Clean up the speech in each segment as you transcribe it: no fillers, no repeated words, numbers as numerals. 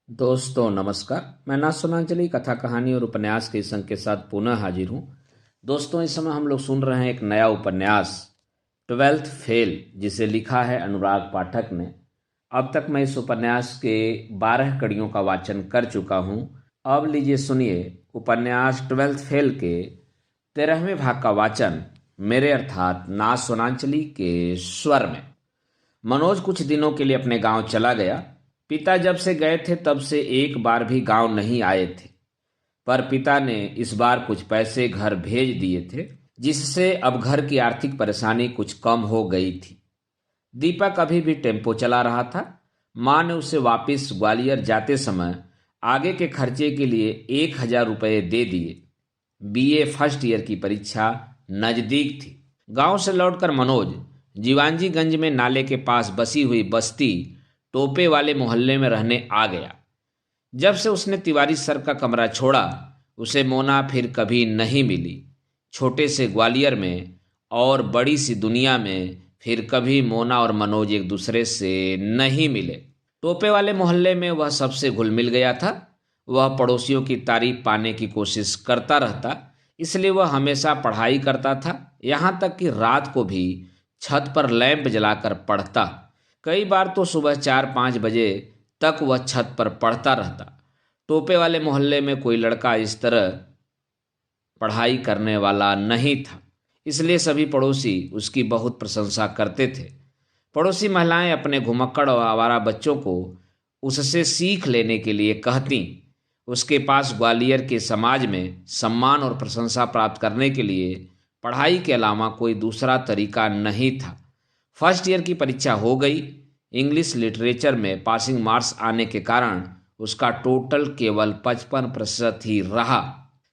दोस्तों नमस्कार। मैं ना सुनांजलि कथा कहानी और उपन्यास के संग के साथ पुनः हाजिर हूँ। दोस्तों इस समय हम लोग सुन रहे हैं एक नया उपन्यास ट्वेल्थ फेल, जिसे लिखा है अनुराग पाठक ने। अब तक मैं इस उपन्यास के 12 कड़ियों का वाचन कर चुका हूँ। अब लीजिए सुनिए उपन्यास ट्वेल्थ फेल के 13वें भाग का वाचन मेरे अर्थात ना सुनांजलि के स्वर में। मनोज कुछ दिनों के लिए अपने गांव चला गया। पिता जब से गए थे तब से एक बार भी गांव नहीं आए थे, पर पिता ने इस बार कुछ पैसे घर भेज दिए थे, जिससे अब घर की आर्थिक परेशानी कुछ कम हो गई थी। दीपक अभी भी टेम्पो चला रहा था। माँ ने उसे वापस ग्वालियर जाते समय आगे के खर्चे के लिए 1,000 रुपये दे दिए। बीए फर्स्ट ईयर की परीक्षा नजदीक थी। गांव से लौटकर मनोज जीवांजीगंज में नाले के पास बसी हुई बस्ती टोपे वाले मोहल्ले में रहने आ गया। जब से उसने तिवारी सर का कमरा छोड़ा, उसे मोना फिर कभी नहीं मिली। छोटे से ग्वालियर में और बड़ी सी दुनिया में फिर कभी मोना और मनोज एक दूसरे से नहीं मिले। टोपे वाले मोहल्ले में वह सबसे घुल मिल गया था। वह पड़ोसियों की तारीफ पाने की कोशिश करता रहता, इसलिए वह हमेशा पढ़ाई करता था। यहाँ तक कि रात को भी छत पर लैंप जलाकर पढ़ता। कई बार तो सुबह 4-5 बजे तक वह छत पर पढ़ता रहता। टोपे वाले मोहल्ले में कोई लड़का इस तरह पढ़ाई करने वाला नहीं था, इसलिए सभी पड़ोसी उसकी बहुत प्रशंसा करते थे। पड़ोसी महिलाएं अपने घुमक्कड़ और आवारा बच्चों को उससे सीख लेने के लिए कहती। उसके पास ग्वालियर के समाज में सम्मान और प्रशंसा प्राप्त करने के लिए पढ़ाई के अलावा कोई दूसरा तरीका नहीं था। फर्स्ट ईयर की परीक्षा हो गई। इंग्लिश लिटरेचर में पासिंग मार्क्स आने के कारण उसका टोटल केवल 55% ही रहा।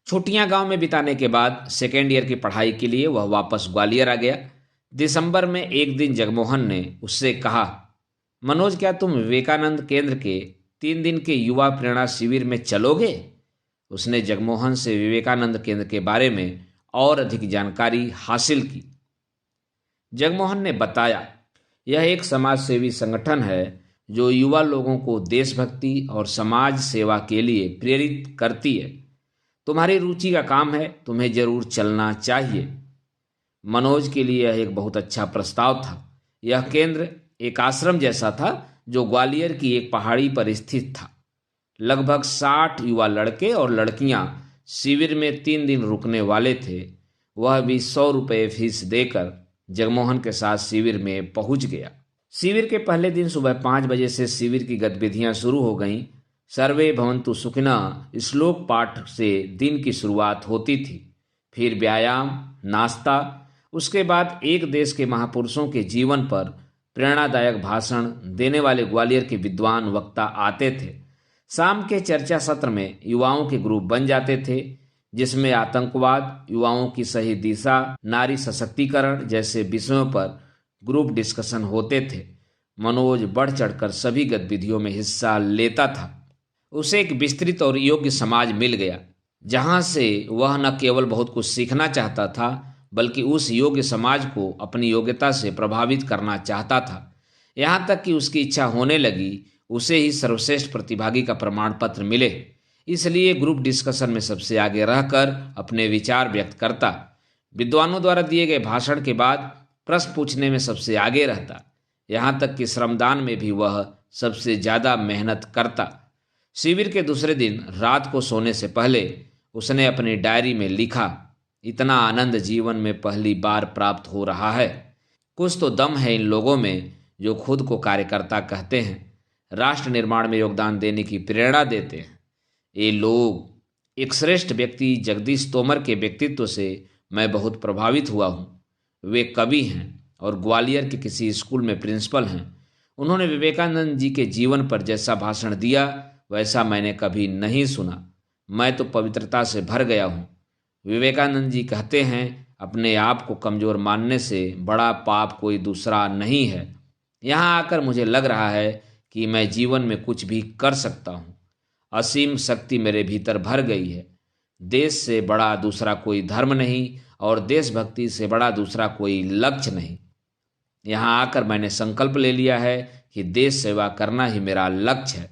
छुट्टियां गांव में बिताने के बाद सेकेंड ईयर की पढ़ाई के लिए वह वापस ग्वालियर आ गया। दिसंबर में एक दिन जगमोहन ने उससे कहा, मनोज, क्या तुम विवेकानंद केंद्र के 3 दिन के युवा प्रेरणा शिविर में चलोगे? उसने जगमोहन से विवेकानंद केंद्र के बारे में और अधिक जानकारी हासिल की। जगमोहन ने बताया, यह एक समाज सेवी संगठन है जो युवा लोगों को देशभक्ति और समाज सेवा के लिए प्रेरित करती है। तुम्हारी रुचि का काम है, तुम्हें जरूर चलना चाहिए। मनोज के लिए यह एक बहुत अच्छा प्रस्ताव था। यह केंद्र एक आश्रम जैसा था जो ग्वालियर की एक पहाड़ी पर स्थित था। लगभग 60 युवा लड़के और लड़कियां शिविर में 3 दिन रुकने वाले थे। वह भी 100 रुपये फीस देकर जगमोहन के साथ शिविर में पहुंच गया। शिविर के पहले दिन सुबह 5 बजे से शिविर की गतिविधियां शुरू हो गईं। सर्वे भवन्तु सुखिनः श्लोक पाठ से दिन की शुरुआत होती थी। फिर व्यायाम, नाश्ता, उसके बाद एक देश के महापुरुषों के जीवन पर प्रेरणादायक भाषण देने वाले ग्वालियर के विद्वान वक्ता आते थे। शाम के चर्चा सत्र में युवाओं के ग्रुप बन जाते थे, जिसमें आतंकवाद, युवाओं की सही दिशा, नारी सशक्तिकरण जैसे विषयों पर ग्रुप डिस्कशन होते थे। मनोज बढ़ चढ़कर सभी गतिविधियों में हिस्सा लेता था। उसे एक विस्तृत और योग्य समाज मिल गया, जहां से वह न केवल बहुत कुछ सीखना चाहता था, बल्कि उस योग्य समाज को अपनी योग्यता से प्रभावित करना चाहता था। यहाँ तक कि उसकी इच्छा होने लगी उसे ही सर्वश्रेष्ठ प्रतिभागी का प्रमाण पत्र मिले। इसलिए ग्रुप डिस्कशन में सबसे आगे रहकर अपने विचार व्यक्त करता। विद्वानों द्वारा दिए गए भाषण के बाद प्रश्न पूछने में सबसे आगे रहता। यहाँ तक कि श्रमदान में भी वह सबसे ज़्यादा मेहनत करता। शिविर के दूसरे दिन रात को सोने से पहले उसने अपनी डायरी में लिखा, इतना आनंद जीवन में पहली बार प्राप्त हो रहा है। कुछ तो दम है इन लोगों में जो खुद को कार्यकर्ता कहते हैं, राष्ट्र निर्माण में योगदान देने की प्रेरणा देते हैं। ये लोग, एक श्रेष्ठ व्यक्ति जगदीश तोमर के व्यक्तित्व से मैं बहुत प्रभावित हुआ हूँ। वे कवि हैं और ग्वालियर के किसी स्कूल में प्रिंसिपल हैं। उन्होंने विवेकानंद जी के जीवन पर जैसा भाषण दिया वैसा मैंने कभी नहीं सुना। मैं तो पवित्रता से भर गया हूँ। विवेकानंद जी कहते हैं, अपने आप को कमज़ोर मानने से बड़ा पाप कोई दूसरा नहीं है। यहाँ आकर मुझे लग रहा है कि मैं जीवन में कुछ भी कर सकता हूँ। असीम शक्ति मेरे भीतर भर गई है। देश से बड़ा दूसरा कोई धर्म नहीं और देशभक्ति से बड़ा दूसरा कोई लक्ष्य नहीं। यहाँ आकर मैंने संकल्प ले लिया है कि देश सेवा करना ही मेरा लक्ष्य है।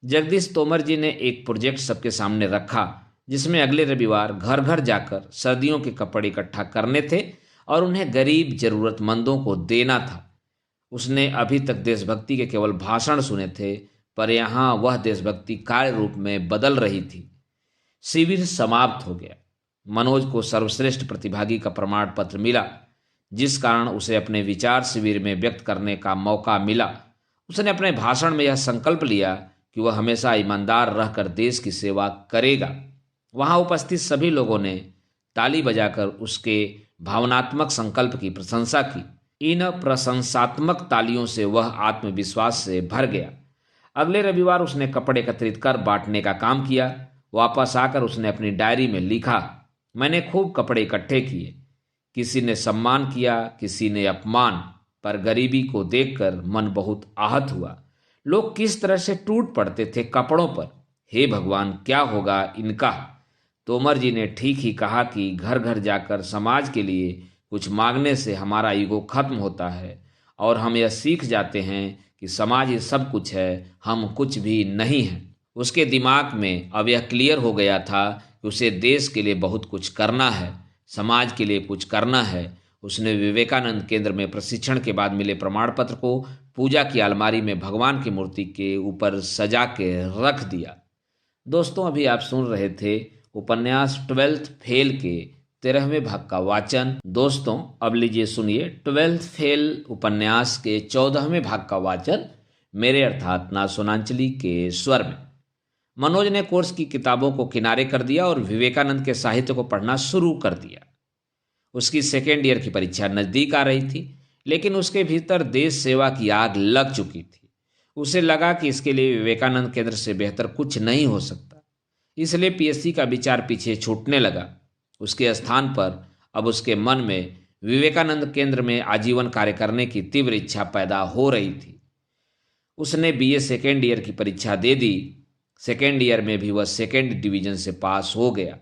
जगदीश तोमर जी ने एक प्रोजेक्ट सबके सामने रखा, जिसमें अगले रविवार घर घर जाकर सर्दियों के कपड़े इकट्ठा करने थे और उन्हें गरीब जरूरतमंदों को देना था। उसने अभी तक देशभक्ति के केवल भाषण सुने थे, पर यहाँ वह देशभक्ति कार्य रूप में बदल रही थी। शिविर समाप्त हो गया। मनोज को सर्वश्रेष्ठ प्रतिभागी का प्रमाण पत्र मिला, जिस कारण उसे अपने विचार शिविर में व्यक्त करने का मौका मिला। उसने अपने भाषण में यह संकल्प लिया कि वह हमेशा ईमानदार रहकर देश की सेवा करेगा। वहां उपस्थित सभी लोगों ने ताली बजाकर उसके भावनात्मक संकल्प की प्रशंसा की। इन प्रशंसात्मक तालियों से वह आत्मविश्वास से भर गया। अगले रविवार उसने कपड़े एकत्रित कर बांटने का काम किया। वापस आकर उसने अपनी डायरी में लिखा, मैंने खूब कपड़े इकट्ठे किए। किसी ने सम्मान किया, किसी ने अपमान, पर गरीबी को देखकर मन बहुत आहत हुआ। लोग किस तरह से टूट पड़ते थे कपड़ों पर। हे भगवान, क्या होगा इनका। तोमर जी ने ठीक ही कहा कि घर घर जाकर समाज के लिए कुछ मांगने से हमारा ईगो खत्म होता है और हम यह सीख जाते हैं कि समाज ही सब कुछ है, हम कुछ भी नहीं हैं। उसके दिमाग में अब यह क्लियर हो गया था कि उसे देश के लिए बहुत कुछ करना है, समाज के लिए कुछ करना है। उसने विवेकानंद केंद्र में प्रशिक्षण के बाद मिले प्रमाण पत्र को पूजा की अलमारी में भगवान की मूर्ति के ऊपर सजा के रख दिया। दोस्तों, अभी आप सुन रहे थे उपन्यास 12th फेल के 13वें भाग का वाचन। दोस्तों, अब लीजिए सुनिए 12th फेल उपन्यास के 14वें भाग का वाचन मेरे अर्थात ना सोनांचली के स्वर में। मनोज ने कोर्स की किताबों को किनारे कर दिया और विवेकानंद के साहित्य को पढ़ना शुरू कर दिया। उसकी सेकेंड ईयर की परीक्षा नज़दीक आ रही थी, लेकिन उसके भीतर देश सेवा की आग लग चुकी थी। उसे लगा कि इसके लिए विवेकानंद केंद्र से बेहतर कुछ नहीं हो सकता। इसलिए पीएससी का विचार पीछे छूटने लगा। उसके स्थान पर अब उसके मन में विवेकानंद केंद्र में आजीवन कार्य करने की तीव्र इच्छा पैदा हो रही थी। उसने बीए सेकेंड ईयर की परीक्षा दे दी। सेकेंड ईयर में भी वह सेकेंड डिवीजन से पास हो गया।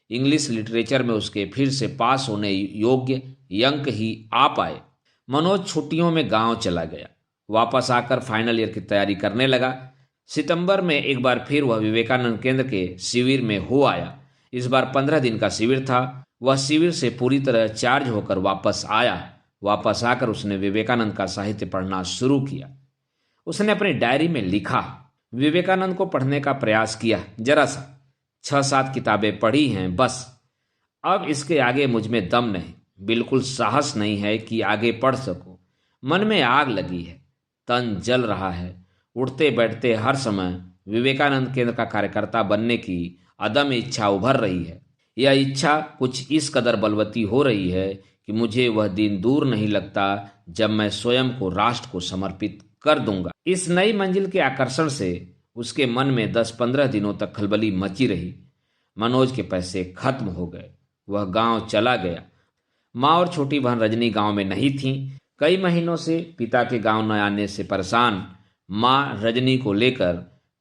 इंग्लिश लिटरेचर में उसके फिर से पास होने योग्य अंक ही आ पाए। मनोज छुट्टियों में गांव चला गया। वापस आकर फाइनल ईयर की तैयारी करने लगा। सितंबर में एक बार फिर वह विवेकानंद केंद्र के शिविर में हो आया। इस बार 15 दिन का शिविर था। वह शिविर से पूरी तरह चार्ज होकर वापस आया। वापस आकर उसने विवेकानंद का साहित्य पढ़ना शुरू किया। उसने अपनी डायरी में लिखा, विवेकानंद को पढ़ने का प्रयास किया, जरा सा 6-7 किताबें पढ़ी हैं बस। अब इसके आगे मुझ में दम नहीं, बिल्कुल साहस नहीं है कि आगे पढ़ सकूं। मन में आग लगी है, तन जल रहा है। उठते बैठते हर समय विवेकानंद केंद्र का कार्यकर्ता बनने की अदम्य इच्छा उभर रही है। यह इच्छा कुछ इस कदर बलवती हो रही है कि मुझे वह दिन दूर नहीं लगता जब मैं स्वयं को राष्ट्र को समर्पित कर दूंगा। इस नई मंजिल के आकर्षण से उसके मन में 10-15 दिनों तक खलबली मची रही। मनोज के पैसे खत्म हो गए। वह गांव चला गया। माँ और छोटी बहन रजनी गांव में नहीं थीं। कई महीनों से पिता के गांव न आने से परेशान माँ रजनी को लेकर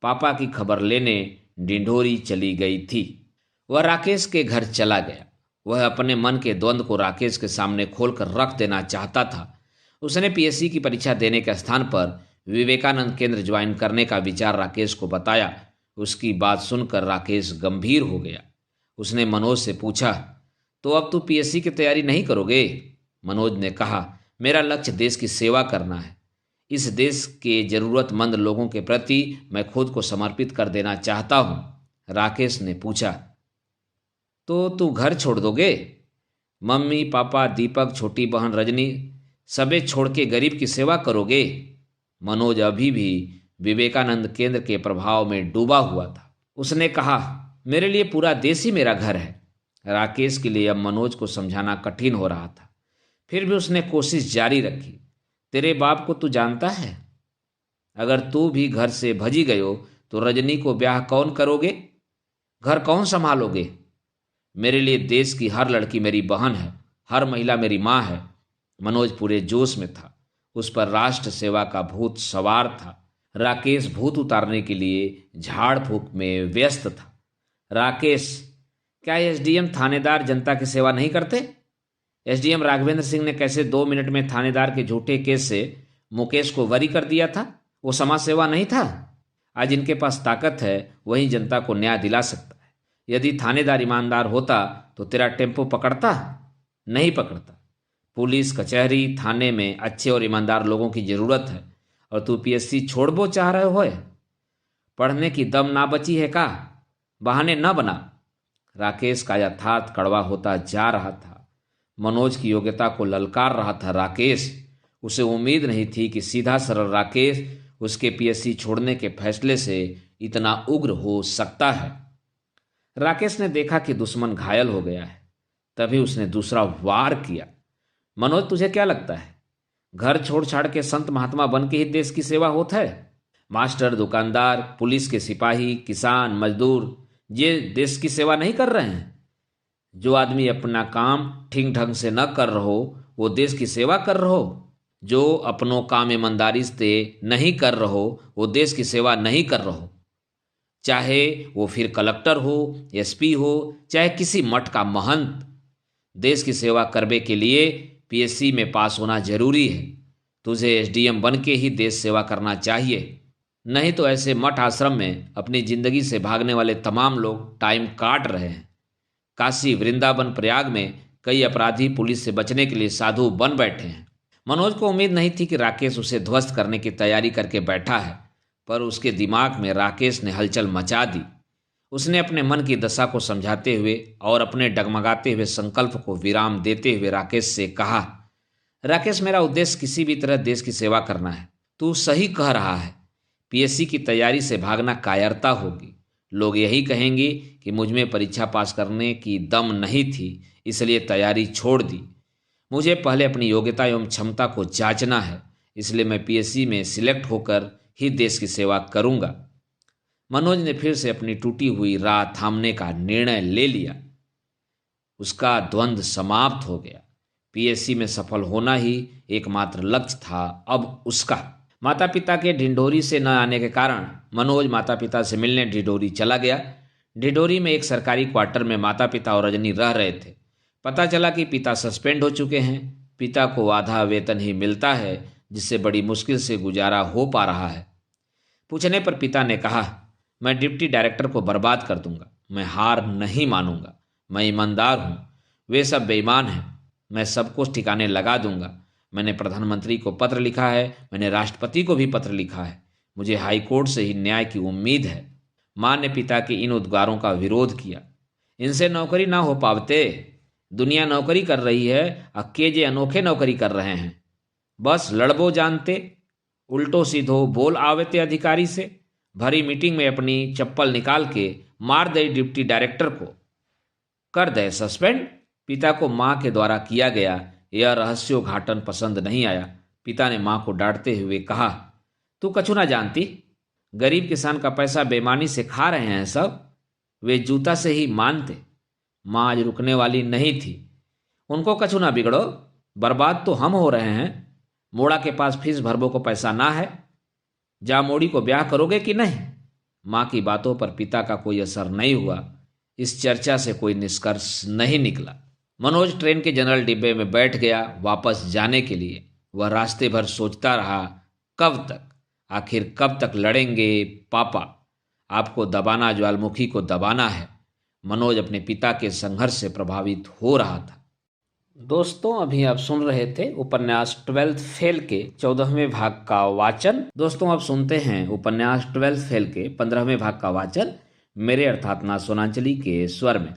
पापा की खबर लेने डिंडोरी चली गई थी। वह राकेश के घर चला गया। वह अपने मन के द्वंद्व को राकेश के सामने खोलकर रख देना चाहता था। उसने पीएससी की परीक्षा देने के स्थान पर विवेकानंद केंद्र ज्वाइन करने का विचार राकेश को बताया। उसकी बात सुनकर राकेश गंभीर हो गया। उसने मनोज से पूछा, तो अब तू पीएससी की तैयारी नहीं करोगे? मनोज ने कहा, मेरा लक्ष्य देश की सेवा करना है। इस देश के जरूरतमंद लोगों के प्रति मैं खुद को समर्पित कर देना चाहता हूं। राकेश ने पूछा, तो तू घर छोड़ दोगे? मम्मी पापा, दीपक, छोटी बहन रजनी सबे छोड़ के गरीब की सेवा करोगे? मनोज अभी भी विवेकानंद केंद्र के प्रभाव में डूबा हुआ था। उसने कहा, मेरे लिए पूरा देश ही मेरा घर है। राकेश के लिए अब मनोज को समझाना कठिन हो रहा था। फिर भी उसने कोशिश जारी रखी। तेरे बाप को तू जानता है? अगर तू भी घर से भजी गयो तो रजनी को ब्याह कौन करोगे? घर कौन संभालोगे? मेरे लिए देश की हर लड़की मेरी बहन है, हर महिला मेरी माँ है। मनोज पूरे जोश में था। उस पर राष्ट्र सेवा का भूत सवार था। राकेश भूत उतारने के लिए झाड़ फूक में व्यस्त था। राकेश, क्या एसडीएम थानेदार जनता की सेवा नहीं करते? एसडीएम राघवेंद्र सिंह ने कैसे 2 मिनट में थानेदार के झूठे केस से मुकेश को वरी कर दिया था? वो समाज सेवा नहीं था? आज जिनके पास ताकत है वही जनता को न्याय दिला सकता है। यदि थानेदार ईमानदार होता तो तेरा टेम्पो पकड़ता? नहीं पकड़ता। पुलिस कचहरी थाने में अच्छे और ईमानदार लोगों की जरूरत है और तू पीएससी छोड़बो चाह रहे हो? पढ़ने की दम ना बची है का? बहाने न बना। राकेश का यथार्थ कड़वा होता जा रहा था। मनोज की योग्यता को ललकार रहा था राकेश। उसे उम्मीद नहीं थी कि सीधा सरल राकेश उसके पीएससी छोड़ने के फैसले से इतना उग्र हो सकता है। राकेश ने देखा कि दुश्मन घायल हो गया है, तभी उसने दूसरा वार किया। मनोज, तुझे क्या लगता है घर छोड़ छाड़ के संत महात्मा बन के ही देश की सेवा होता है? मास्टर, दुकानदार, पुलिस के सिपाही, किसान, मजदूर ये देश की सेवा नहीं कर रहे हैं? जो आदमी अपना काम ठीक ढंग से न कर रहो वो देश की सेवा कर रहो। जो अपनों काम ईमानदारी से नहीं कर रहो वो देश की सेवा नहीं कर रहो। चाहे वो फिर कलेक्टर हो, एसपी हो, चाहे किसी मठ का महंत। देश की सेवा करने के लिए पीएससी में पास होना जरूरी है। तुझे एसडीएम बन के ही देश सेवा करना चाहिए, नहीं तो ऐसे मठ आश्रम में अपनी जिंदगी से भागने वाले तमाम लोग टाइम काट रहे हैं। काशी, वृंदावन, प्रयाग में कई अपराधी पुलिस से बचने के लिए साधु बन बैठे हैं। मनोज को उम्मीद नहीं थी कि राकेश उसे ध्वस्त करने की तैयारी करके बैठा है, पर उसके दिमाग में राकेश ने हलचल मचा दी। उसने अपने मन की दशा को समझाते हुए और अपने डगमगाते हुए संकल्प को विराम देते हुए राकेश से कहा, राकेश, मेरा उद्देश्य किसी भी तरह देश की सेवा करना है। तू सही कह रहा है। पीएससी की तैयारी से भागना कायरता होगी। लोग यही कहेंगे कि मुझ में परीक्षा पास करने की दम नहीं थी, इसलिए तैयारी छोड़ दी। मुझे पहले अपनी योग्यता एवं क्षमता को जांचना है, इसलिए मैं पीएससी में सिलेक्ट होकर ही देश की सेवा करूंगा। मनोज ने फिर से अपनी टूटी हुई राह थामने का निर्णय ले लिया। उसका द्वंद्व समाप्त हो गया। पीएससी में सफल होना ही एकमात्र लक्ष्य था अब उसका। माता पिता के ढिंढोरी से न आने के कारण मनोज माता पिता से मिलने ढिंढोरी चला गया। ढिंढोरी में एक सरकारी क्वार्टर में माता पिता और रजनी रह रहे थे। पता चला कि पिता सस्पेंड हो चुके हैं। पिता को आधा वेतन ही मिलता है, जिससे बड़ी मुश्किल से गुजारा हो पा रहा है। पूछने पर पिता ने कहा, मैं डिप्टी डायरेक्टर को बर्बाद कर दूंगा। मैं हार नहीं मानूंगा। मैं ईमानदार हूँ, वे सब बेईमान हैं। मैं सबको ठिकाने लगा दूंगा। मैंने प्रधानमंत्री को पत्र लिखा है, मैंने राष्ट्रपति को भी पत्र लिखा है। मुझे हाईकोर्ट से ही न्याय की उम्मीद है। माँ ने पिता के इन उद्गारों का विरोध किया। इनसे नौकरी ना हो पावते। दुनिया नौकरी कर रही है, अक्के जे अनोखे नौकरी कर रहे हैं। बस लड़बो जानते, उल्टो सीधो बोल आवेते अधिकारी से। भरी मीटिंग में अपनी चप्पल निकाल के मार दे डिप्टी डायरेक्टर को, कर दे सस्पेंड। पिता को माँ के द्वारा किया गया यह रहस्योद्घाटन पसंद नहीं आया। पिता ने माँ को डांटते हुए कहा, तू कछु ना जानती। गरीब किसान का पैसा बेईमानी से खा रहे हैं सब। वे जूता से ही मानते। माँ आज रुकने वाली नहीं थी। उनको कछु ना बिगड़ो, बर्बाद तो हम हो रहे हैं। मोड़ा के पास फीस भरबो को पैसा ना है। जा मोड़ी को ब्याह करोगे कि नहीं? माँ की बातों पर पिता का कोई असर नहीं हुआ। इस चर्चा से कोई निष्कर्ष नहीं निकला। मनोज ट्रेन के जनरल डिब्बे में बैठ गया वापस जाने के लिए। वह रास्ते भर सोचता रहा, कब तक, आखिर कब तक लड़ेंगे पापा? आपको दबाना ज्वालामुखी को दबाना है। मनोज अपने पिता के संघर्ष से प्रभावित हो रहा था। दोस्तों, अभी आप सुन रहे थे उपन्यास 12th फेल के 14वें भाग का वाचन। दोस्तों, अब सुनते हैं उपन्यास 12th फेल के 15वें भाग का वाचन मेरे अर्थात ना सोनांचली के स्वर में।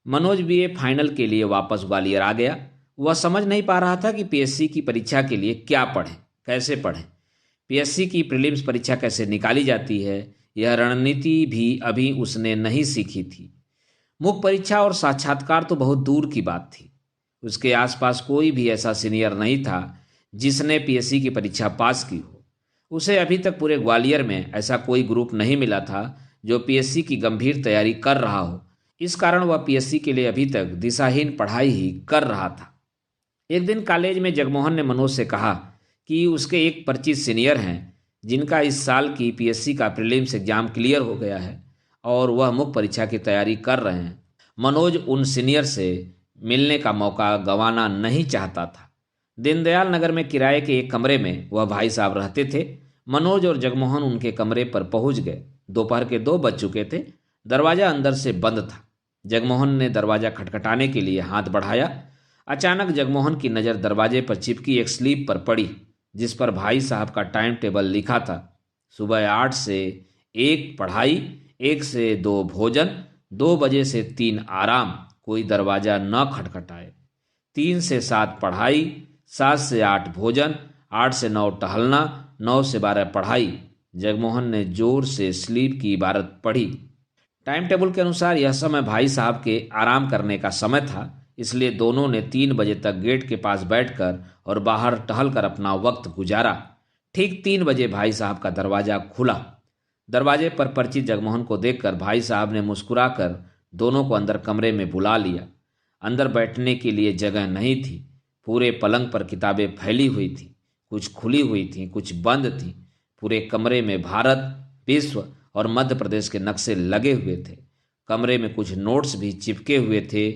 मनोज बीए फाइनल के लिए वापस ग्वालियर आ गया। वह समझ नहीं पा रहा था कि पीएससी की परीक्षा के लिए क्या पढ़ें, कैसे पढ़ें। पीएससी की प्रीलिम्स परीक्षा कैसे निकाली जाती है, यह रणनीति भी अभी उसने नहीं सीखी थी। मुख्य परीक्षा और साक्षात्कार तो बहुत दूर की बात थी। उसके आसपास कोई भी ऐसा सीनियर नहीं था जिसने पीएससी की परीक्षा पास की हो। उसे अभी तक पूरे ग्वालियर में ऐसा कोई ग्रुप नहीं मिला था जो पीएससी की गंभीर तैयारी कर रहा हो। इस कारण वह पीएससी के लिए अभी तक दिशाहीन पढ़ाई ही कर रहा था। एक दिन कॉलेज में जगमोहन ने मनोज से कहा कि उसके एक परिचित सीनियर हैं जिनका इस साल की पीएससी का प्रीलिम्स एग्जाम क्लियर हो गया है और वह मुख्य परीक्षा की तैयारी कर रहे हैं। मनोज उन सीनियर से मिलने का मौका गंवाना नहीं चाहता था। दीनदयाल नगर में किराए के एक कमरे में वह भाई साहब रहते थे। मनोज और जगमोहन उनके कमरे पर पहुंच गए। दोपहर के 2 बज चुके थे। दरवाजा अंदर से बंद था। जगमोहन ने दरवाजा खटखटाने के लिए हाथ बढ़ाया। अचानक जगमोहन की नज़र दरवाजे पर चिपकी एक स्लिप पर पड़ी, जिस पर भाई साहब का टाइम टेबल लिखा था। सुबह 8 से 1 पढ़ाई, 1 से 2 भोजन, 2 बजे से 3 आराम, कोई दरवाजा न खटखटाए। 3 से 7 पढ़ाई, 7 से 8 भोजन, 8 से 9 टहलना, 9 से 12 पढ़ाई। जगमोहन ने जोर से स्लीप की इबारत पढ़ी। टाइम टेबल के अनुसार यह समय भाई साहब के आराम करने का समय था, इसलिए दोनों ने 3 बजे तक गेट के पास बैठकर और बाहर टहलकर अपना वक्त गुजारा। ठीक 3 बजे भाई साहब का दरवाजा खुला। दरवाजे पर परिचित जगमोहन को देखकर भाई साहब ने मुस्कुराकर दोनों को अंदर कमरे में बुला लिया। अंदर बैठने के लिए जगह नहीं थी। पूरे पलंग पर किताबें फैली हुई थी, कुछ खुली हुई थीं, कुछ बंद थीं। पूरे कमरे में भारत, विश्व और मध्य प्रदेश के नक्शे लगे हुए थे। कमरे में कुछ नोट्स भी चिपके हुए थे,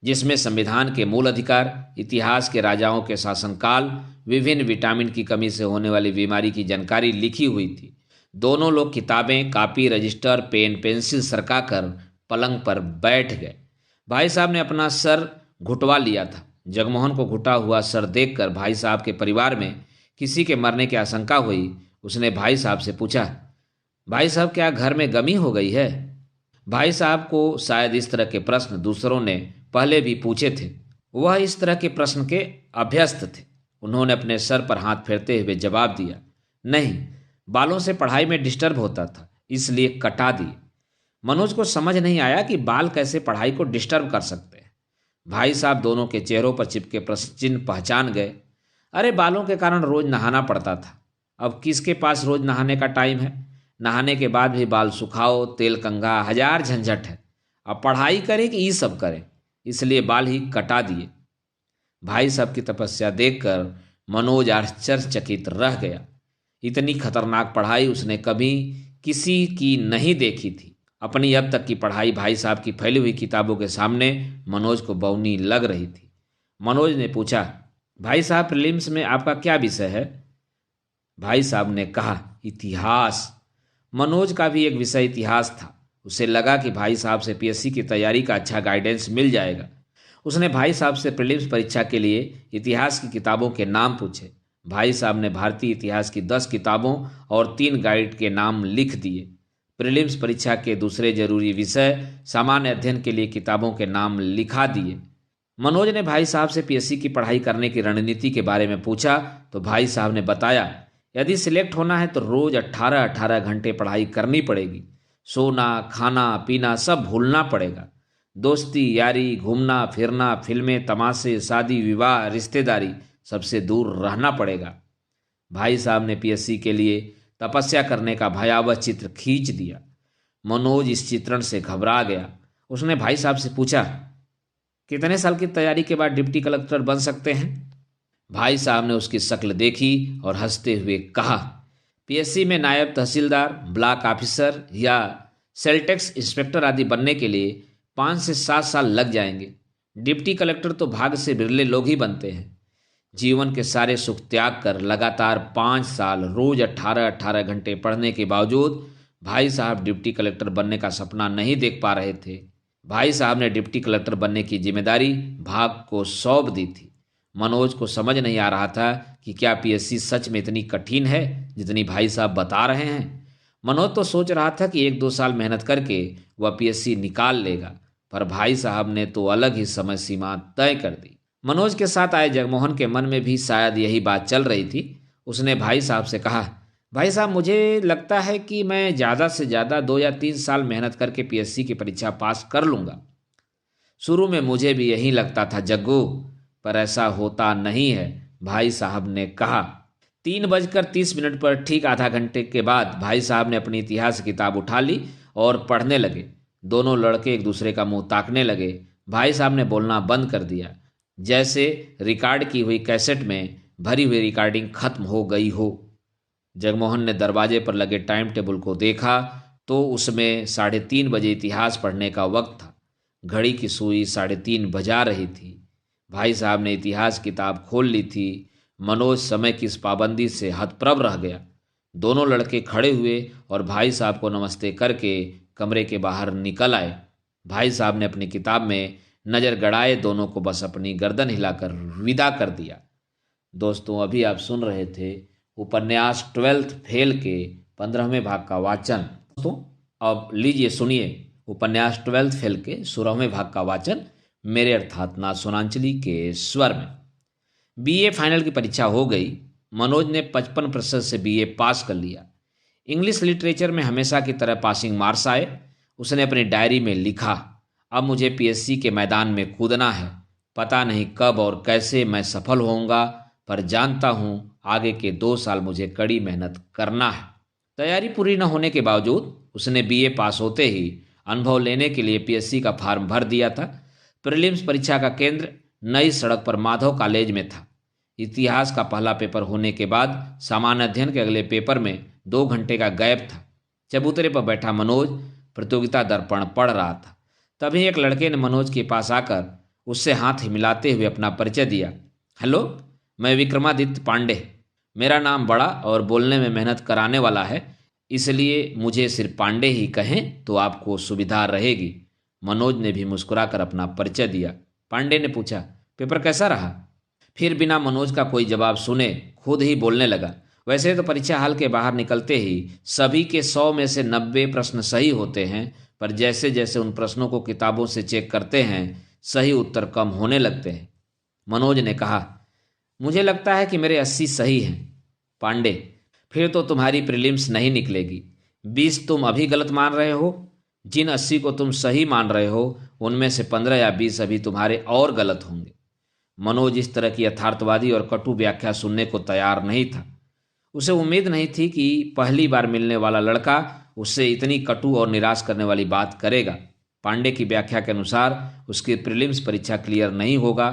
जिसमें संविधान के मूल अधिकार, इतिहास के राजाओं के शासनकाल, विभिन्न विटामिन की कमी से होने वाली बीमारी की जानकारी लिखी हुई थी। दोनों लोग किताबें, कापी, रजिस्टर, पेन, पेंसिल सरकाकर पलंग पर बैठ गए। भाई साहब ने अपना सर घुटवा लिया था। जगमोहन को घुटा हुआ सर देखकर भाई साहब के परिवार में किसी के मरने की आशंका हुई। उसने भाई साहब से पूछा, भाई साहब क्या घर में गमी हो गई है? भाई साहब को शायद इस तरह के प्रश्न दूसरों ने पहले भी पूछे थे। वह इस तरह के प्रश्न के अभ्यस्त थे। उन्होंने अपने सर पर हाथ फेरते हुए जवाब दिया, नहीं, बालों से पढ़ाई में डिस्टर्ब होता था, इसलिए कटा दिए। मनोज को समझ नहीं आया कि बाल कैसे पढ़ाई को डिस्टर्ब कर सकते हैं। भाई साहब दोनों के चेहरों पर चिपके प्रश्न चिन्ह पहचान गए। अरे, बालों के कारण रोज नहाना पड़ता था। अब किसके पास रोज नहाने का टाइम है? नहाने के बाद भी बाल सुखाओ, तेल कंघा, हजार झंझट है। अब पढ़ाई करें कि ये सब करें, इसलिए बाल ही कटा दिए। भाई साहब की तपस्या देखकर मनोज आश्चर्यचकित रह गया। इतनी खतरनाक पढ़ाई उसने कभी किसी की नहीं देखी थी। अपनी अब तक की पढ़ाई भाई साहब की फैली हुई किताबों के सामने मनोज को बौनी लग रही थी। मनोज ने पूछा, भाई साहब प्रीलिम्स में आपका क्या विषय है? भाई साहब ने कहा, इतिहास। मनोज का भी एक विषय इतिहास था। उसे लगा कि भाई साहब से पीएससी की तैयारी का अच्छा गाइडेंस मिल जाएगा। उसने भाई साहब से प्रीलिम्स परीक्षा के लिए इतिहास की किताबों के नाम पूछे। भाई साहब ने भारतीय इतिहास की 10 किताबों और 3 गाइड के नाम लिख दिए। प्रीलिम्स परीक्षा के दूसरे जरूरी विषय, सामान्य अध्ययन के लिए किताबों के नाम लिखा दिए। मनोज ने भाई साहब से पीएससी की पढ़ाई करने की रणनीति के बारे में पूछा तो भाई साहब ने बताया, यदि सिलेक्ट होना है तो रोज 18-18 घंटे पढ़ाई करनी पड़ेगी। सोना, खाना, पीना सब भूलना पड़ेगा। दोस्ती, यारी, घूमना फिरना, फिल्में, तमाशे, शादी, विवाह, रिश्तेदारी, सबसे दूर रहना पड़ेगा। भाई साहब ने पीएससी के लिए तपस्या करने का भयावह चित्र खींच दिया। मनोज इस चित्रण से घबरा गया। उसने भाई साहब से पूछा, कितने साल की तैयारी के बाद डिप्टी कलेक्टर बन सकते हैं? भाई साहब ने उसकी शक्ल देखी और हंसते हुए कहा, पीएससी में नायब तहसीलदार, ब्लॉक ऑफिसर या सेलटेक्स इंस्पेक्टर आदि बनने के लिए 5 से 7 साल लग जाएंगे। डिप्टी कलेक्टर तो भाग्य से बिरले लोग ही बनते हैं। जीवन के सारे सुख त्याग कर लगातार 5 साल रोज 18-18 घंटे पढ़ने के बावजूद भाई साहब डिप्टी कलेक्टर बनने का सपना नहीं देख पा रहे थे। भाई साहब ने डिप्टी कलेक्टर बनने की जिम्मेदारी भाग को सौंप दी थी। मनोज को समझ नहीं आ रहा था कि क्या पीएससी सच में इतनी कठिन है जितनी भाई साहब बता रहे हैं। मनोज तो सोच रहा था कि 1-2 साल मेहनत करके वह पीएससी निकाल लेगा, पर भाई साहब ने तो अलग ही समय सीमा तय कर दी। मनोज के साथ आए जगमोहन के मन में भी शायद यही बात चल रही थी। उसने भाई साहब से कहा, भाई साहब मुझे लगता है कि मैं ज़्यादा से ज़्यादा 2 या 3 साल मेहनत करके पीएससी की परीक्षा पास कर लूँगा। शुरू में मुझे भी यही लगता था जग्गू, पर ऐसा होता नहीं है, भाई साहब ने कहा। 3:30 पर ठीक आधा घंटे के बाद भाई साहब ने अपनी इतिहास किताब उठा ली और पढ़ने लगे। दोनों लड़के एक दूसरे का मुंह ताकने लगे। भाई साहब ने बोलना बंद कर दिया, जैसे रिकॉर्ड की हुई कैसेट में भरी हुई रिकॉर्डिंग खत्म हो गई हो। जगमोहन ने दरवाजे पर लगे टाइम टेबल को देखा तो उसमें 3:30 बजे इतिहास पढ़ने का वक्त था। घड़ी की सुई 3:30 बजा रही थी। भाई साहब ने इतिहास किताब खोल ली थी। मनोज समय की इस पाबंदी से हतप्रभ रह गया। दोनों लड़के खड़े हुए और भाई साहब को नमस्ते करके कमरे के बाहर निकल आए। भाई साहब ने अपनी किताब में नज़र गड़ाए दोनों को बस अपनी गर्दन हिलाकर विदा कर दिया। दोस्तों, अभी आप सुन रहे थे उपन्यास 12th फेल के 15वें भाग का वाचन। दोस्तों, अब लीजिए सुनिए उपन्यास 12th फेल के 16वें भाग का वाचन मेरे अर्थात ना सोनांचली के स्वर में। बीए फाइनल की परीक्षा हो गई। मनोज ने 55% से बीए पास कर लिया। इंग्लिश लिटरेचर में हमेशा की तरह पासिंग मार्क्स आए। उसने अपनी डायरी में लिखा, अब मुझे पीएससी के मैदान में कूदना है। पता नहीं कब और कैसे मैं सफल होऊंगा, पर जानता हूं आगे के 2 साल मुझे कड़ी मेहनत करना है। तैयारी पूरी न होने के बावजूद उसने बीए पास होते ही अनुभव लेने के लिए पीएससी का फॉर्म भर दिया था। प्रीलिम्स परीक्षा का केंद्र नई सड़क पर माधव कॉलेज में था। इतिहास का पहला पेपर होने के बाद सामान्य अध्ययन के अगले पेपर में 2 घंटे का गैप था। चबूतरे पर बैठा मनोज प्रतियोगिता दर्पण पढ़ रहा था। तभी एक लड़के ने मनोज के पास आकर उससे हाथ मिलाते हुए अपना परिचय दिया। हेलो, मैं विक्रमादित्य पांडे। मेरा नाम बड़ा और बोलने में मेहनत कराने वाला है, इसलिए मुझे सिर्फ पांडे ही कहें तो आपको सुविधा रहेगी। मनोज ने भी मुस्कुराकर अपना परिचय दिया। पांडे ने पूछा, पेपर कैसा रहा? फिर बिना मनोज का कोई जवाब सुने खुद ही बोलने लगा। वैसे तो परीक्षा हाल के बाहर निकलते ही सभी के 100 में से 90 प्रश्न सही होते हैं, पर जैसे जैसे उन प्रश्नों को किताबों से चेक करते हैं सही उत्तर कम होने लगते हैं। मनोज ने कहा, मुझे लगता है कि मेरे 80 सही हैं। पांडे, फिर तो तुम्हारी प्रीलिम्स नहीं निकलेगी। 20 तुम अभी गलत मान रहे हो। जिन 80 को तुम सही मान रहे हो उनमें से 15 या 20 अभी तुम्हारे और गलत होंगे। मनोज इस तरह की यथार्थवादी और कटु व्याख्या सुनने को तैयार नहीं था। उसे उम्मीद नहीं थी कि पहली बार मिलने वाला लड़का उससे इतनी कटु और निराश करने वाली बात करेगा। पांडे की व्याख्या के अनुसार उसकी प्रीलिम्स परीक्षा क्लियर नहीं होगा।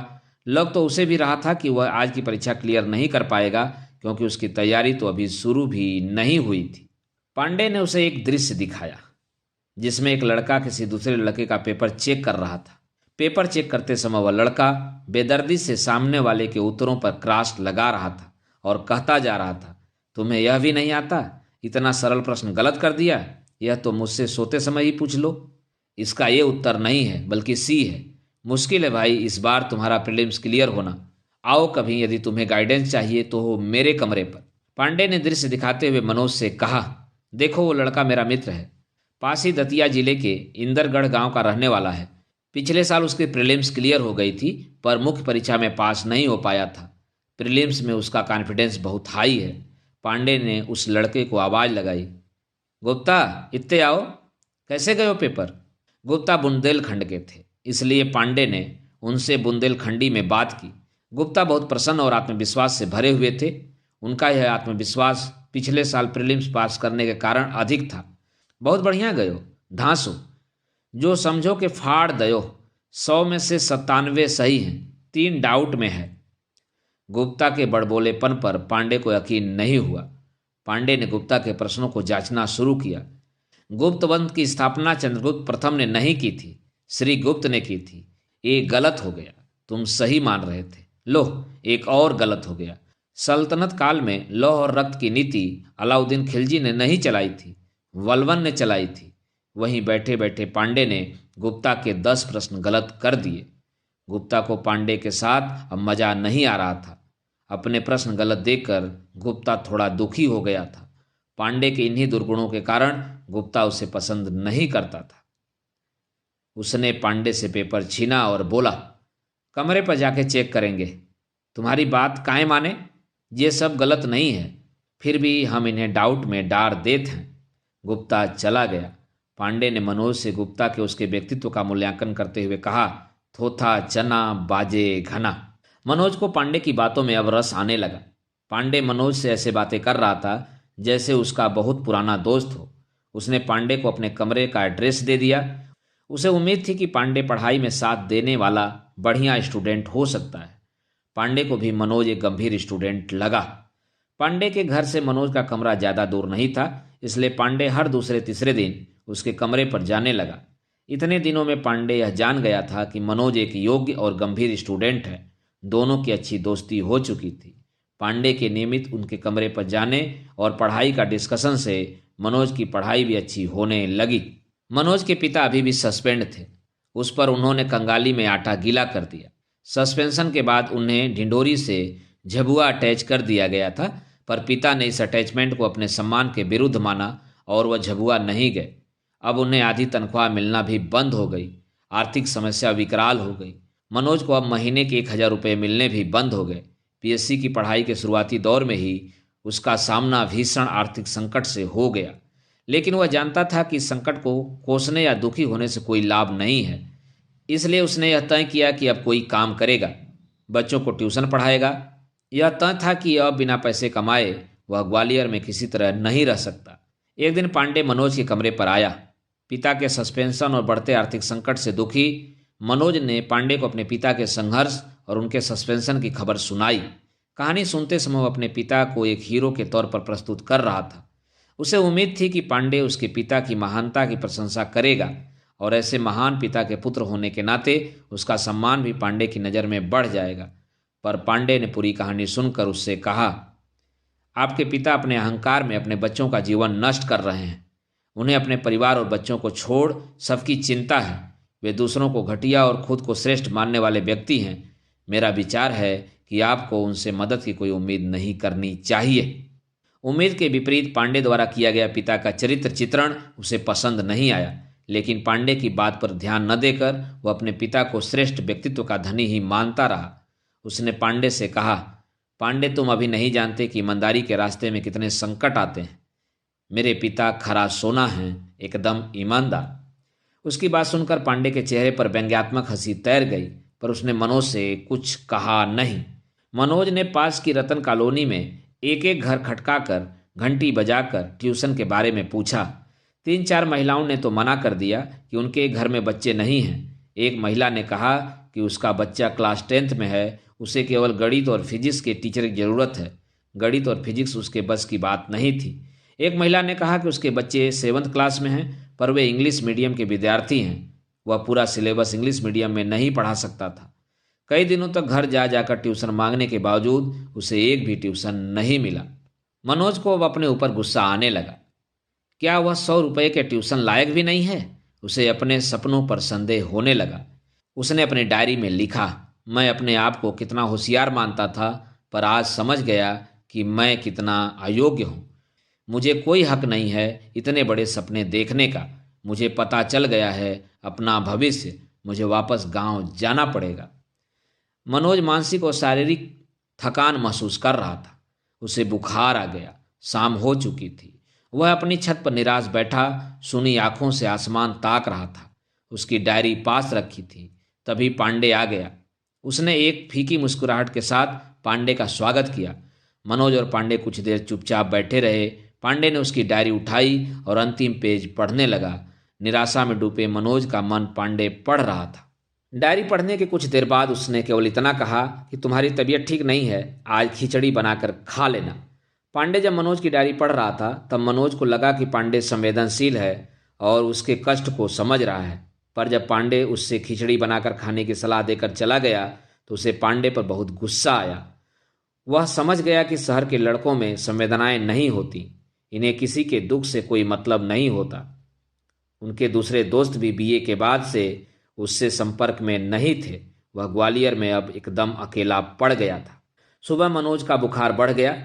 लग तो उसे भी रहा था कि वह आज की परीक्षा क्लियर नहीं कर पाएगा, क्योंकि उसकी तैयारी तो अभी शुरू भी नहीं हुई थी। पांडे ने उसे एक दृश्य दिखाया जिसमें एक लड़का किसी दूसरे लड़के का पेपर चेक कर रहा था। पेपर चेक करते समय वह लड़का बेदर्दी से सामने वाले के उत्तरों पर क्रॉस लगा रहा था और कहता जा रहा था, तुम्हें यह भी नहीं आता? इतना सरल प्रश्न गलत कर दिया। यह तो मुझसे सोते समय ही पूछ लो। इसका ये उत्तर नहीं है बल्कि सी है। मुश्किल है भाई इस बार तुम्हारा प्रीलिम्स क्लियर होना। आओ कभी, यदि तुम्हें गाइडेंस चाहिए तो हो मेरे कमरे पर। पांडे ने दृश्य दिखाते हुए मनोज से कहा, देखो वो लड़का मेरा मित्र है। पास ही दतिया जिले के इंदरगढ़ गांव का रहने वाला है। पिछले साल उसकी प्रीलिम्स क्लियर हो गई थी, पर मुख्य परीक्षा में पास नहीं हो पाया था। प्रीलिम्स में उसका कॉन्फिडेंस बहुत हाई है। पांडे ने उस लड़के को आवाज़ लगाई, गुप्ता इत्ते आओ, कैसे गए हो पेपर? गुप्ता बुंदेलखंड के थे, इसलिए पांडे ने उनसे बुंदेलखंडी में बात की। गुप्ता बहुत प्रसन्न और आत्मविश्वास से भरे हुए थे। उनका यह आत्मविश्वास पिछले साल प्रीलिम्स पास करने के कारण अधिक था। बहुत बढ़िया गयो, धांसो, जो समझो कि फाड़ दयो। 100 में से 97 सही हैं, 3 डाउट में है। गुप्ता के बड़बोलेपन पर पांडे को यकीन नहीं हुआ। पांडे ने गुप्ता के प्रश्नों को जांचना शुरू किया। गुप्त वंश की स्थापना चंद्रगुप्त प्रथम ने नहीं की थी, श्री गुप्त ने की थी। एक गलत हो गया, तुम सही मान रहे थे। लो, एक और गलत हो गया। सल्तनत काल में लौह और रक्त की नीति अलाउद्दीन खिलजी ने नहीं चलाई थी, वलवन ने चलाई थी। वहीं बैठे बैठे पांडे ने गुप्ता के 10 प्रश्न गलत कर दिए। गुप्ता को पांडे के साथ अब मजा नहीं आ रहा था। अपने प्रश्न गलत देखकर गुप्ता थोड़ा दुखी हो गया था। पांडे के इन्हीं दुर्गुणों के कारण गुप्ता उसे पसंद नहीं करता था। उसने पांडे से पेपर छीना और बोला, कमरे पर जाके चेक करेंगे। तुम्हारी बात काहे माने, ये सब गलत नहीं है, फिर भी हम इन्हें डाउट में डाल देते हैं। गुप्ता चला गया। पांडे ने मनोज से गुप्ता के उसके व्यक्तित्व का मूल्यांकन करते हुए कहा, थोथा चना बाजे घना। मनोज को पांडे की बातों में अब रस आने लगा। पांडे मनोज से ऐसे बातें कर रहा था जैसे उसका बहुत पुराना दोस्त हो। उसने पांडे को अपने कमरे का एड्रेस दे दिया। उसे उम्मीद थी कि पांडे पढ़ाई में साथ देने वाला बढ़िया स्टूडेंट हो सकता है। पांडे को भी मनोज एक गंभीर स्टूडेंट लगा। पांडे के घर से मनोज का कमरा ज़्यादा दूर नहीं था, इसलिए पांडे हर दूसरे तीसरे दिन उसके कमरे पर जाने लगा। इतने दिनों में पांडे यह जान गया था कि मनोज एक योग्य और गंभीर स्टूडेंट है। दोनों की अच्छी दोस्ती हो चुकी थी। पांडे के नियमित उनके कमरे पर जाने और पढ़ाई का डिस्कशन से मनोज की पढ़ाई भी अच्छी होने लगी। मनोज के पिता अभी भी सस्पेंड थे। उस पर उन्होंने कंगाली में आटा गीला कर दिया। सस्पेंशन के बाद उन्हें ढिंडोरी से झबुआ अटैच कर दिया गया था, पर पिता ने इस अटैचमेंट को अपने सम्मान के विरुद्ध माना और वह झबुआ नहीं गए। अब उन्हें आधी तनख्वाह मिलना भी बंद हो गई। आर्थिक समस्या विकराल हो गई। मनोज को अब महीने के 1,000 रुपये मिलने भी बंद हो गए। पीएससी की पढ़ाई के शुरुआती दौर में ही उसका सामना भीषण आर्थिक संकट से हो गया, लेकिन वह जानता था कि इस संकट को कोसने या दुखी होने से कोई लाभ नहीं है। इसलिए उसने यह तय किया कि अब कोई काम करेगा, बच्चों को ट्यूशन पढ़ाएगा। यह तय था कि अब बिना पैसे कमाए वह ग्वालियर में किसी तरह नहीं रह सकता। एक दिन पांडे मनोज के कमरे पर आया। पिता के सस्पेंशन और बढ़ते आर्थिक संकट से दुखी मनोज ने पांडे को अपने पिता के संघर्ष और उनके सस्पेंशन की खबर सुनाई। कहानी सुनते समय वह अपने पिता को एक हीरो के तौर पर प्रस्तुत कर रहा था। उसे उम्मीद थी कि पांडे उसके पिता की महानता की प्रशंसा करेगा और ऐसे महान पिता के पुत्र होने के नाते उसका सम्मान भी पांडे की नज़र में बढ़ जाएगा। पर पांडे ने पूरी कहानी सुनकर उससे कहा, आपके पिता अपने अहंकार में अपने बच्चों का जीवन नष्ट कर रहे हैं। उन्हें अपने परिवार और बच्चों को छोड़ सबकी चिंता है। वे दूसरों को घटिया और खुद को श्रेष्ठ मानने वाले व्यक्ति हैं। मेरा विचार है कि आपको उनसे मदद की कोई उम्मीद नहीं करनी चाहिए। उम्मीद के विपरीत पांडे द्वारा किया गया पिता का चरित्र चित्रण उसे पसंद नहीं आया, लेकिन पांडे की बात पर ध्यान न देकर वह अपने पिता को श्रेष्ठ व्यक्तित्व का धनी ही मानता रहा। उसने पांडे से कहा, पांडे, तुम अभी नहीं जानते कि ईमानदारी के रास्ते में कितने संकट आते हैं। मेरे पिता खरा सोना हैं, एकदम ईमानदार। उसकी बात सुनकर पांडे के चेहरे पर व्यंग्यात्मक हंसी तैर गई, पर उसने मनोज से कुछ कहा नहीं। मनोज ने पास की रतन कॉलोनी में एक एक घर खटकाकर घंटी बजाकर ट्यूशन के बारे में पूछा। 3-4 महिलाओं ने तो मना कर दिया कि उनके घर में बच्चे नहीं हैं। एक महिला ने कहा कि उसका बच्चा क्लास 10th में है, उसे केवल गणित और फिजिक्स के टीचर की ज़रूरत है। गणित और फिजिक्स उसके बस की बात नहीं थी। एक महिला ने कहा कि उसके बच्चे 7th क्लास में हैं, पर वे इंग्लिश मीडियम के विद्यार्थी हैं। वह पूरा सिलेबस इंग्लिश मीडियम में नहीं पढ़ा सकता था। कई दिनों तक घर जा जाकर ट्यूशन मांगने के बावजूद उसे एक भी ट्यूशन नहीं मिला। मनोज को अब अपने ऊपर गुस्सा आने लगा। क्या वह 100 रुपये के ट्यूशन लायक भी नहीं है? उसे अपने सपनों पर संदेह होने लगा। उसने अपनी डायरी में लिखा, मैं अपने आप को कितना होशियार मानता था, पर आज समझ गया कि मैं कितना अयोग्य हूँ। मुझे कोई हक नहीं है इतने बड़े सपने देखने का। मुझे पता चल गया है अपना भविष्य। मुझे वापस गांव जाना पड़ेगा। मनोज मानसिक और शारीरिक थकान महसूस कर रहा था। उसे बुखार आ गया। शाम हो चुकी थी। वह अपनी छत पर निराश बैठा सुनी आंखों से आसमान ताक रहा था। उसकी डायरी पास रखी थी। तभी पांडे आ गया। उसने एक फीकी मुस्कुराहट के साथ पांडे का स्वागत किया। मनोज और पांडे कुछ देर चुपचाप बैठे रहे। पांडे ने उसकी डायरी उठाई और अंतिम पेज पढ़ने लगा। निराशा में डूबे मनोज का मन पांडे पढ़ रहा था। डायरी पढ़ने के कुछ देर बाद उसने केवल इतना कहा कि तुम्हारी तबीयत ठीक नहीं है, आज खिचड़ी बनाकर खा लेना। पांडे जब मनोज की डायरी पढ़ रहा था तब मनोज को लगा कि पांडे संवेदनशील है और उसके कष्ट को समझ रहा है। पर जब पांडे उससे खिचड़ी बनाकर खाने की सलाह देकर चला गया तो उसे पांडे पर बहुत गुस्सा आया। वह समझ गया कि शहर के लड़कों में संवेदनाएं नहीं होती। इन्हें किसी के दुख से कोई मतलब नहीं होता। उनके दूसरे दोस्त भी बीए के बाद से उससे संपर्क में नहीं थे। वह ग्वालियर में अब एकदम अकेला पड़ गया था। सुबह मनोज का बुखार बढ़ गया।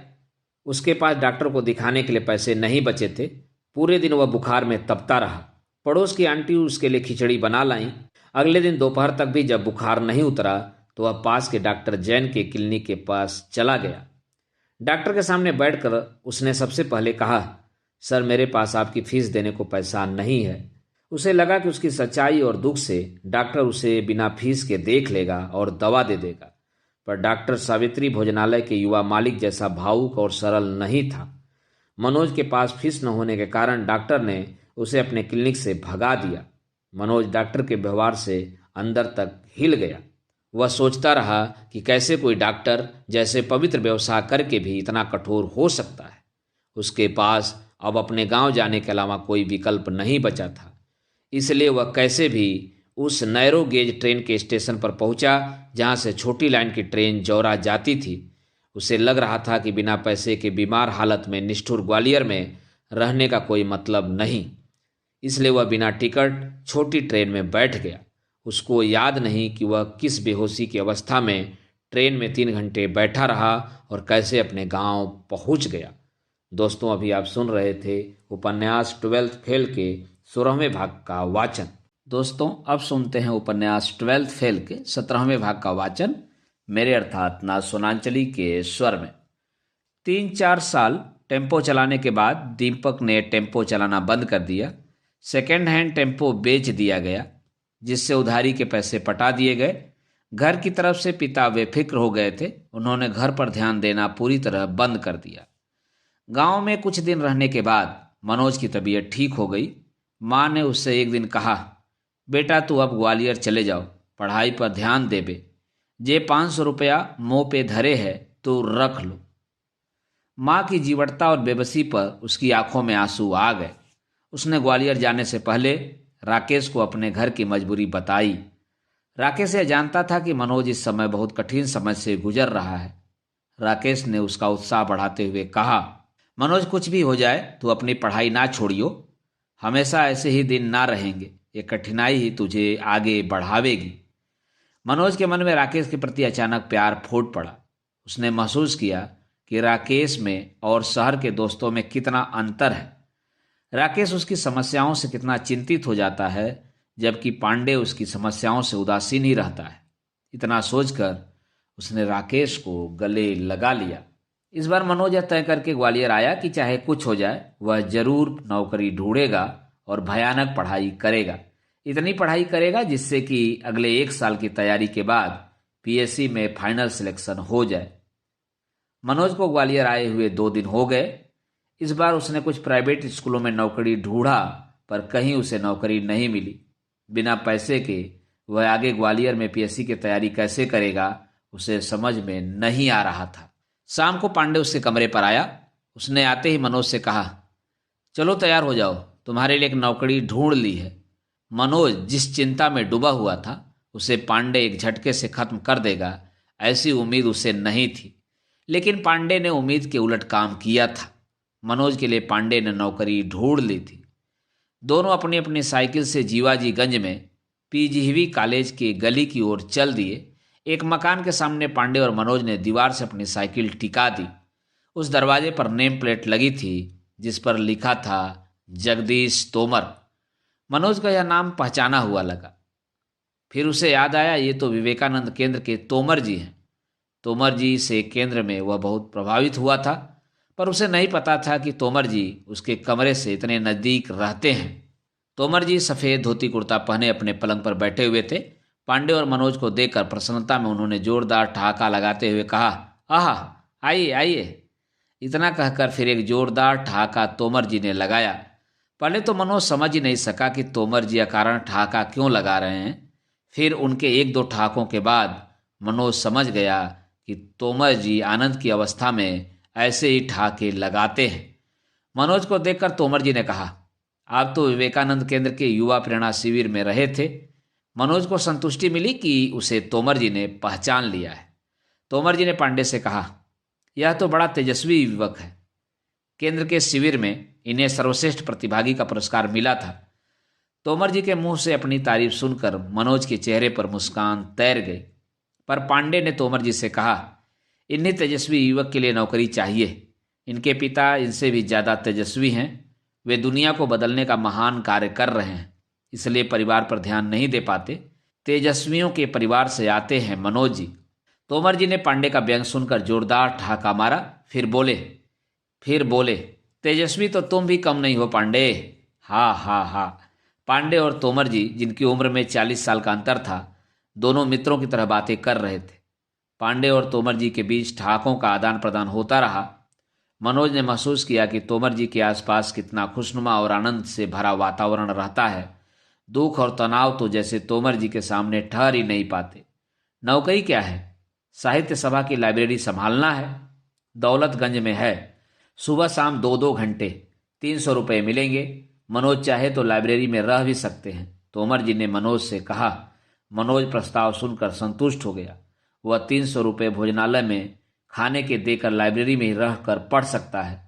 उसके पास डॉक्टर को दिखाने के लिए पैसे नहीं बचे थे। पूरे दिन वह बुखार में तपता रहा। पड़ोस की आंटी उसके लिए खिचड़ी बना लाई। अगले दिन दोपहर तक भी जब बुखार नहीं उतरा तो वह पास के डॉक्टर जैन के क्लिनिक के पास चला गया। डॉक्टर के सामने बैठकर उसने सबसे पहले कहा, सर, मेरे पास आपकी फीस देने को पैसा नहीं है। उसे लगा कि उसकी सच्चाई और दुख से डॉक्टर उसे बिना फीस के देख लेगा और दवा दे देगा। पर डॉक्टर सावित्री भोजनालय के युवा मालिक जैसा भावुक और सरल नहीं था। मनोज के पास फीस न होने के कारण डॉक्टर ने उसे अपने क्लिनिक से भगा दिया। मनोज डॉक्टर के व्यवहार से अंदर तक हिल गया। वह सोचता रहा कि कैसे कोई डॉक्टर जैसे पवित्र व्यवसाय करके भी इतना कठोर हो सकता है। उसके पास अब अपने गांव जाने के अलावा कोई विकल्प नहीं बचा था। इसलिए वह कैसे भी उस नैरो गेज ट्रेन के स्टेशन पर पहुंचा जहां से छोटी लाइन की ट्रेन जौरा जाती थी। उसे लग रहा था कि बिना पैसे के बीमार हालत में निष्ठुर ग्वालियर में रहने का कोई मतलब नहीं। इसलिए वह बिना टिकट छोटी ट्रेन में बैठ गया। उसको याद नहीं कि वह किस बेहोशी की अवस्था में ट्रेन में 3 घंटे बैठा रहा और कैसे अपने गांव पहुंच गया। दोस्तों, अभी आप सुन रहे थे उपन्यास 12th फेल के 16वें भाग का वाचन। दोस्तों, अब सुनते हैं उपन्यास 12th फेल के 17वें भाग का वाचन मेरे अर्थात ना सोनांचली के स्वर में। 3-4 साल टेम्पो चलाने के बाद दीपक ने टेम्पो चलाना बंद कर दिया। सेकेंड हैंड टेम्पो बेच दिया गया, जिससे उधारी के पैसे पटा दिए गए। घर की तरफ से पिता बेफिक्र हो गए थे। उन्होंने घर पर ध्यान देना पूरी तरह बंद कर दिया। गांव में कुछ दिन रहने के बाद मनोज की तबीयत ठीक हो गई। माँ ने उससे एक दिन कहा, बेटा तू अब ग्वालियर चले जाओ, पढ़ाई पर ध्यान दे बे। जे 500 रुपया मुँह पे धरे है तो रख लो। माँ की जीवटता और बेबसी पर उसकी आंखों में आंसू आ गए। उसने ग्वालियर जाने से पहले राकेश को अपने घर की मजबूरी बताई। राकेश यह जानता था कि मनोज इस समय बहुत कठिन समय से गुजर रहा है। राकेश ने उसका उत्साह बढ़ाते हुए कहा, मनोज कुछ भी हो जाए तू अपनी पढ़ाई ना छोड़ियो। हमेशा ऐसे ही दिन ना रहेंगे, ये कठिनाई ही तुझे आगे बढ़ावेगी। मनोज के मन में राकेश के प्रति अचानक प्यार फूट पड़ा। उसने महसूस किया कि राकेश में और शहर के दोस्तों में कितना अंतर है। राकेश उसकी समस्याओं से कितना चिंतित हो जाता है, जबकि पांडे उसकी समस्याओं से उदासीन ही रहता है। इतना सोचकर उसने राकेश को गले लगा लिया। इस बार मनोज यह तय करके ग्वालियर आया कि चाहे कुछ हो जाए वह जरूर नौकरी ढूंढेगा और भयानक पढ़ाई करेगा। इतनी पढ़ाई करेगा जिससे कि अगले 1 साल की तैयारी के बाद पीएससी में फाइनल सिलेक्शन हो जाए। मनोज को ग्वालियर आए हुए 2 दिन हो गए। इस बार उसने कुछ प्राइवेट स्कूलों में नौकरी ढूंढा, पर कहीं उसे नौकरी नहीं मिली। बिना पैसे के वह आगे ग्वालियर में पीएससी की तैयारी कैसे करेगा, उसे समझ में नहीं आ रहा था। शाम को पांडे उसके कमरे पर आया। उसने आते ही मनोज से कहा, चलो तैयार हो जाओ, तुम्हारे लिए एक नौकरी ढूंढ ली है। मनोज जिस चिंता में डूबा हुआ था, उसे पांडे एक झटके से खत्म कर देगा ऐसी उम्मीद उसे नहीं थी। लेकिन पांडे ने उम्मीद के उलट काम किया था। मनोज के लिए पांडे ने नौकरी ढूंढ ली थी। दोनों अपनी अपनी साइकिल से जीवाजीगंज में पीजीवी कॉलेज के गली की ओर चल दिए। एक मकान के सामने पांडे और मनोज ने दीवार से अपनी साइकिल टिका दी। उस दरवाजे पर नेम प्लेट लगी थी जिस पर लिखा था जगदीश तोमर। मनोज का यह नाम पहचाना हुआ लगा। फिर उसे याद आया, ये तो विवेकानंद केंद्र के तोमर जी हैं। तोमर जी से केंद्र में वह बहुत प्रभावित हुआ था, पर उसे नहीं पता था कि तोमर जी उसके कमरे से इतने नज़दीक रहते हैं। तोमर जी सफ़ेद धोती कुर्ता पहने अपने पलंग पर बैठे हुए थे। पांडे और मनोज को देखकर प्रसन्नता में उन्होंने जोरदार ठहाका लगाते हुए कहा, आह, आइए आइए। इतना कहकर फिर एक जोरदार ठहाका तोमर जी ने लगाया। पहले तो मनोज समझ ही नहीं सका कि तोमर जी अकारण ठहाका क्यों लगा रहे हैं। फिर उनके 1-2 ठहाकों के बाद मनोज समझ गया कि तोमर जी आनंद की अवस्था में ऐसे ही ठहाके लगाते हैं। मनोज को देखकर तोमर जी ने कहा, आप तो विवेकानंद केंद्र के युवा प्रेरणा शिविर में रहे थे। मनोज को संतुष्टि मिली कि उसे तोमर जी ने पहचान लिया है। तोमर जी ने पांडे से कहा, यह तो बड़ा तेजस्वी युवक है। केंद्र के शिविर में इन्हें सर्वश्रेष्ठ प्रतिभागी का पुरस्कार मिला था। तोमर जी के मुंह से अपनी तारीफ सुनकर मनोज के चेहरे पर मुस्कान तैर गई। पर पांडे ने तोमर जी से कहा, इन्हीं तेजस्वी युवक के लिए नौकरी चाहिए। इनके पिता इनसे भी ज़्यादा तेजस्वी हैं। वे दुनिया को बदलने का महान कार्य कर रहे हैं, इसलिए परिवार पर ध्यान नहीं दे पाते। तेजस्वियों के परिवार से आते हैं मनोज जी। तोमर जी ने पांडे का व्यंग सुनकर जोरदार ठहाका मारा। फिर बोले, तेजस्वी तो तुम भी कम नहीं हो पांडे। हा हा हा। पांडे और तोमर जी, जिनकी उम्र में 40 साल का अंतर था, दोनों मित्रों की तरह बातें कर रहे थे। पांडे और तोमर जी के बीच ठहाकों का आदान प्रदान होता रहा। मनोज ने महसूस किया कि तोमर जी के आसपास कितना खुशनुमा और आनंद से भरा वातावरण रहता है। दुख और तनाव तो जैसे तोमर जी के सामने ठहर ही नहीं पाते। नौकरी क्या है? साहित्य सभा की लाइब्रेरी संभालना है। दौलतगंज में है। सुबह शाम 2-2 घंटे, 300 रुपये मिलेंगे। मनोज चाहे तो लाइब्रेरी में रह भी सकते हैं, तोमर जी ने मनोज से कहा। मनोज प्रस्ताव सुनकर संतुष्ट हो गया। वह 300 रुपये भोजनालय में खाने के देकर लाइब्रेरी में ही रह कर पढ़ सकता है।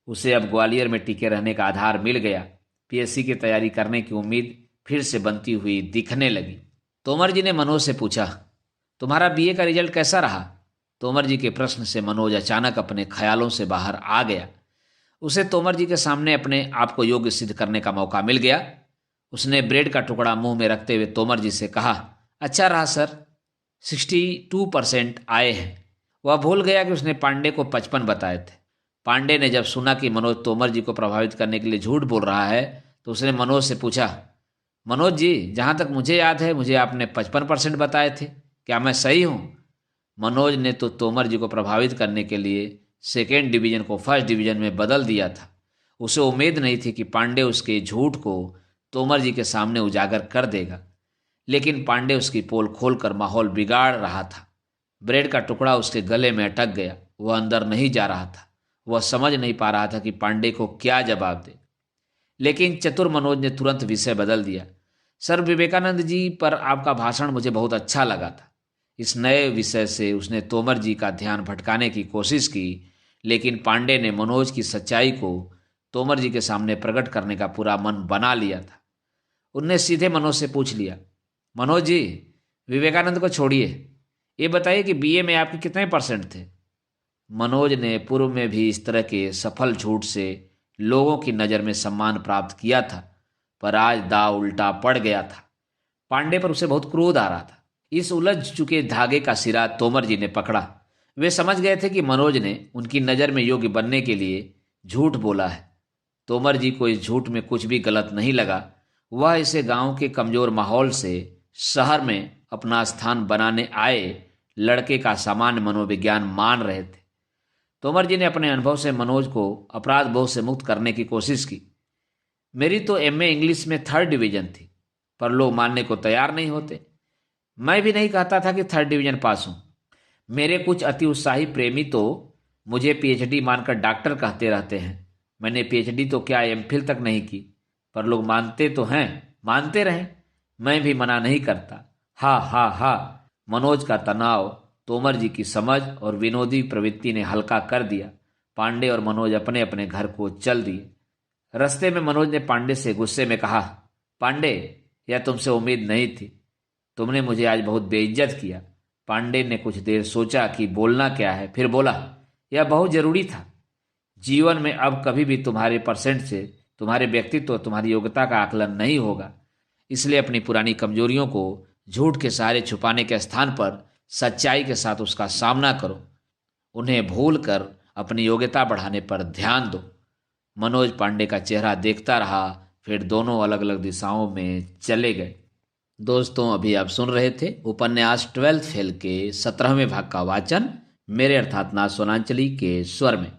उसे अब ग्वालियर में टिके रहने का आधार मिल गया। पीएससी की तैयारी करने की उम्मीद फिर से बनती हुई दिखने लगी। तोमर जी ने मनोज से पूछा, तुम्हारा बीए का रिजल्ट कैसा रहा? तोमर जी के प्रश्न से मनोज अचानक अपने ख्यालों से बाहर आ गया। उसे तोमर जी के सामने अपने आप को योग्य सिद्ध करने का मौका मिल गया। उसने ब्रेड का टुकड़ा मुंह में रखते हुए तोमर जी से कहा, अच्छा रहा सर, 62% आए हैं। वह भूल गया कि उसने पांडे को 55 बताए थे। पांडे ने जब सुना कि मनोज तोमर जी को प्रभावित करने के लिए झूठ बोल रहा है तो उसने मनोज से पूछा, मनोज जी, जहाँ तक मुझे याद है मुझे आपने 55% बताए थे, क्या मैं सही हूँ? मनोज ने तो तोमर जी को प्रभावित करने के लिए सेकेंड डिवीजन को फर्स्ट डिवीजन में बदल दिया था। उसे उम्मीद नहीं थी कि पांडे उसके झूठ को तोमर जी के सामने उजागर कर देगा, लेकिन पांडे उसकी पोल खोलकर माहौल बिगाड़ रहा था। ब्रेड का टुकड़ा उसके गले में अटक गया। वह अंदर नहीं जा रहा था। वह समझ नहीं पा रहा था कि पांडे को क्या जवाब दे। लेकिन चतुर मनोज ने तुरंत विषय बदल दिया। सर, विवेकानंद जी पर आपका भाषण मुझे बहुत अच्छा लगा था। इस नए विषय से उसने तोमर जी का ध्यान भटकाने की कोशिश की, लेकिन पांडे ने मनोज की सच्चाई को तोमर जी के सामने प्रकट करने का पूरा मन बना लिया था। उनने सीधे मनोज से पूछ लिया, मनोज जी, विवेकानंद को छोड़िए, ये बताइए कि बीए में आपके कितने परसेंट थे? मनोज ने पूर्व में भी इस तरह के सफल झूठ से लोगों की नज़र में सम्मान प्राप्त किया था, पर आज दांव उल्टा पड़ गया था। पांडे पर उसे बहुत क्रोध आ रहा था। इस उलझ चुके धागे का सिरा तोमर जी ने पकड़ा। वे समझ गए थे कि मनोज ने उनकी नज़र में योग्य बनने के लिए झूठ बोला है। तोमर जी को इस झूठ में कुछ भी गलत नहीं लगा। वह इसे गांव के कमजोर माहौल से शहर में अपना स्थान बनाने आए लड़के का सामान्य मनोविज्ञान मान रहे थे। तोमर जी ने अपने अनुभव से मनोज को अपराध बोध से मुक्त करने की कोशिश की। मेरी तो एमए इंग्लिश में 3rd डिवीजन थी, पर लोग मानने को तैयार नहीं होते। मैं भी नहीं कहता था कि 3rd डिवीजन पास हूँ। मेरे कुछ अति उत्साही प्रेमी तो मुझे पीएचडी मानकर डॉक्टर कहते रहते हैं। मैंने पीएचडी तो क्या एमफिल तक नहीं की, पर लोग मानते तो हैं, मानते रहें, मैं भी मना नहीं करता। हा हा हा। मनोज का तनाव तोमर जी की समझ और विनोदी प्रवृत्ति ने हल्का कर दिया। पांडे और मनोज अपने अपने घर को चल दिए। रास्ते में मनोज ने पांडे से गुस्से में कहा, पांडे, यह तुमसे उम्मीद नहीं थी। तुमने मुझे आज बहुत बेइज्जत किया। पांडे ने कुछ देर सोचा कि बोलना क्या है, फिर बोला, यह बहुत जरूरी था। जीवन में अब कभी भी तुम्हारे परसेंट से तुम्हारे व्यक्तित्व, तुम्हारी योग्यता का आकलन नहीं होगा। इसलिए अपनी पुरानी कमजोरियों को झूठ के सहारे छुपाने के स्थान पर सच्चाई के साथ उसका सामना करो। उन्हें भूलकर अपनी योग्यता बढ़ाने पर ध्यान दो। मनोज पांडे का चेहरा देखता रहा, फिर दोनों अलग अलग दिशाओं में चले गए। दोस्तों, अभी आप सुन रहे थे उपन्यास 12th फेल के 17वें भाग का वाचन मेरे अर्थात ना सोनांचली के स्वर में।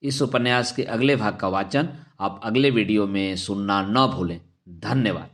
इस उपन्यास के अगले भाग का वाचन आप अगले वीडियो में सुनना न भूलें। धन्यवाद।